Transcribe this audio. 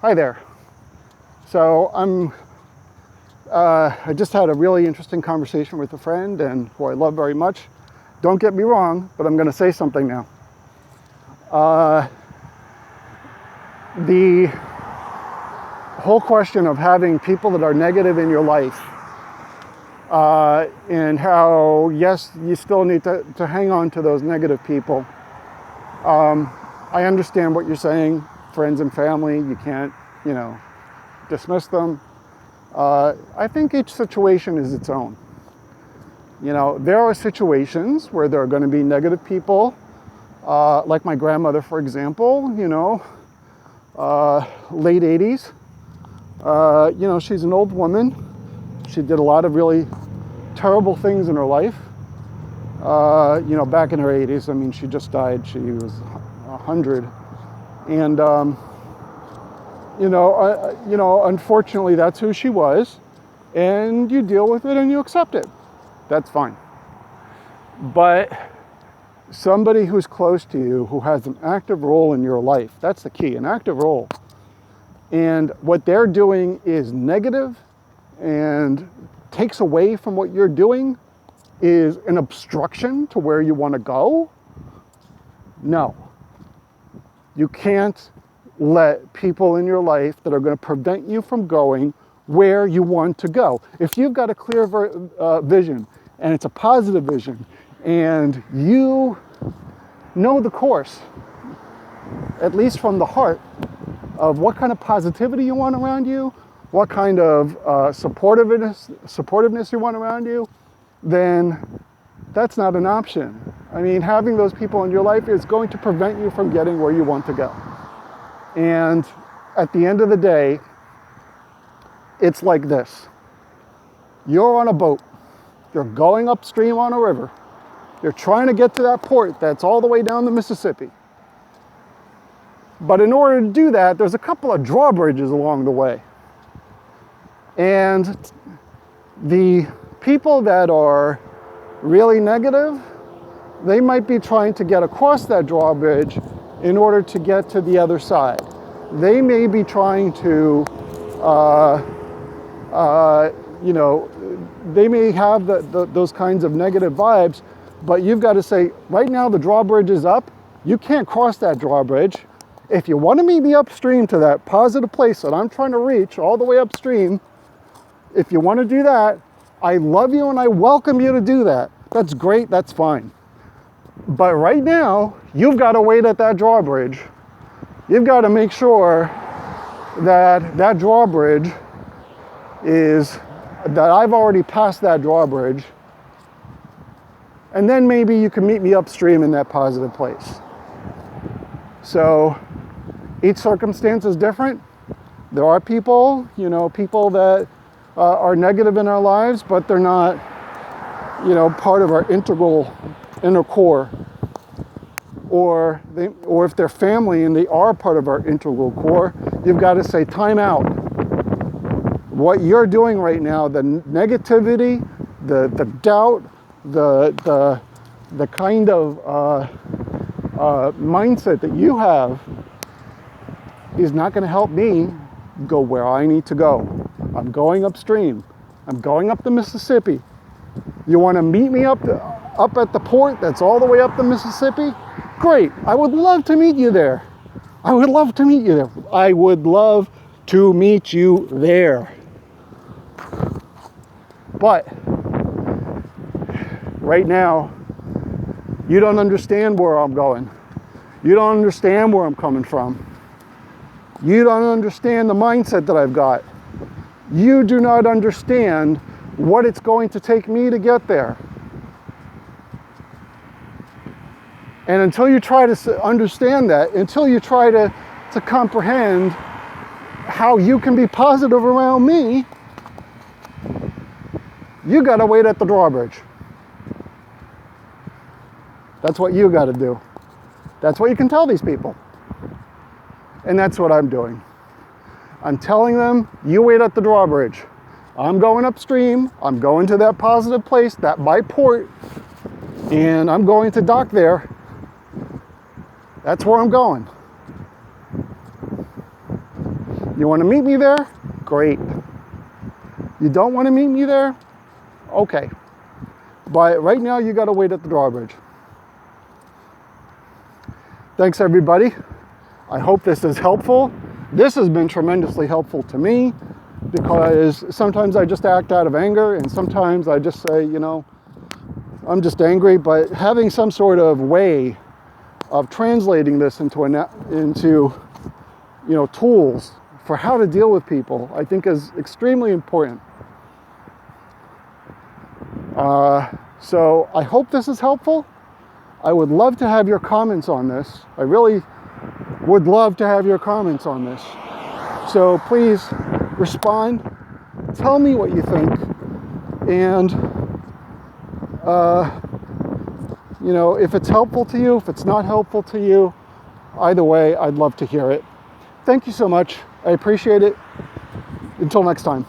Hi there. So I just had a really interesting conversation with a friend and who I love very much. Don't get me wrong, but I'm going to say something now. The whole question of having people that are negative in your life, and how, yes, you still need to hang on to those negative people. I understand what you're saying, friends and family, you can't, dismiss them. I think each situation is its own. There are situations where there are going to be negative people, like my grandmother, for example, late 80s. She's an old woman. She did a lot of really terrible things in her life. Back in her 80s, I mean, she just died. She was 100. And, unfortunately, that's who she was. And you deal with it and you accept it. That's fine. But somebody who's close to you, who has an active role in your life, that's the key, an active role. And what they're doing is negative and takes away from what you're doing, is an obstruction to where you want to go. No. You can't let people in your life that are going to prevent you from going where you want to go. If you've got a clear vision, and it's a positive vision, and you know the course, at least from the heart, of what kind of positivity you want around you, what kind of supportiveness you want around you, then that's not an option. I mean, having those people in your life is going to prevent you from getting where you want to go. And at the end of the day, it's like this. You're on a boat. You're going upstream on a river. You're trying to get to that port that's all the way down the Mississippi. But in order to do that, there's a couple of drawbridges along the way. And the people that are really negative, they might be trying to get across that drawbridge in order to get to the other side. They may be trying to, they may have those kinds of negative vibes, but you've got to say, right now the drawbridge is up. You can't cross that drawbridge. If you want to meet me upstream to that positive place that I'm trying to reach all the way upstream, if you want to do that, I love you and I welcome you to do that. That's great, that's fine. But right now, you've got to wait at that drawbridge. You've got to make sure that that drawbridge that I've already passed that drawbridge, and then maybe you can meet me upstream in that positive place. So each circumstance is different. There are people, people that are negative in our lives, but they're not, part of our inner core. Or if they're family and they are part of our integral core, you've got to say, time out. What you're doing right now, the negativity, the doubt, the kind of mindset that you have is not going to help me go where I need to go. I'm going upstream. I'm going up the Mississippi. You want to meet me up at the port that's all the way up the Mississippi? Great. I would love to meet you there. I would love to meet you there. I would love to meet you there. But right now, you don't understand where I'm going. You don't understand where I'm coming from. You don't understand the mindset that I've got. You do not understand what it's going to take me to get there. And until you try to understand that, until you try to comprehend how you can be positive around me, you got to wait at the drawbridge. That's what you got to do. That's what you can tell these people. And that's what I'm doing. I'm telling them, you wait at the drawbridge. I'm going upstream. I'm going to that positive place, that by port, and I'm going to dock there. That's where I'm going. You want to meet me there? Great. You don't want to meet me there? Okay. But right now you got to wait at the drawbridge. Thanks everybody. I hope this is helpful. This has been tremendously helpful to me because sometimes I just act out of anger and sometimes I just say, you know, I'm just angry, but having some sort of way of translating this into you know, tools for how to deal with people, I think is extremely important. So I hope this is helpful. I would love to have your comments on this. I really would love to have your comments on this. So please respond, tell me what you think, and you know, if it's helpful to you, if it's not helpful to you, either way, I'd love to hear it. Thank you so much. I appreciate it. Until next time.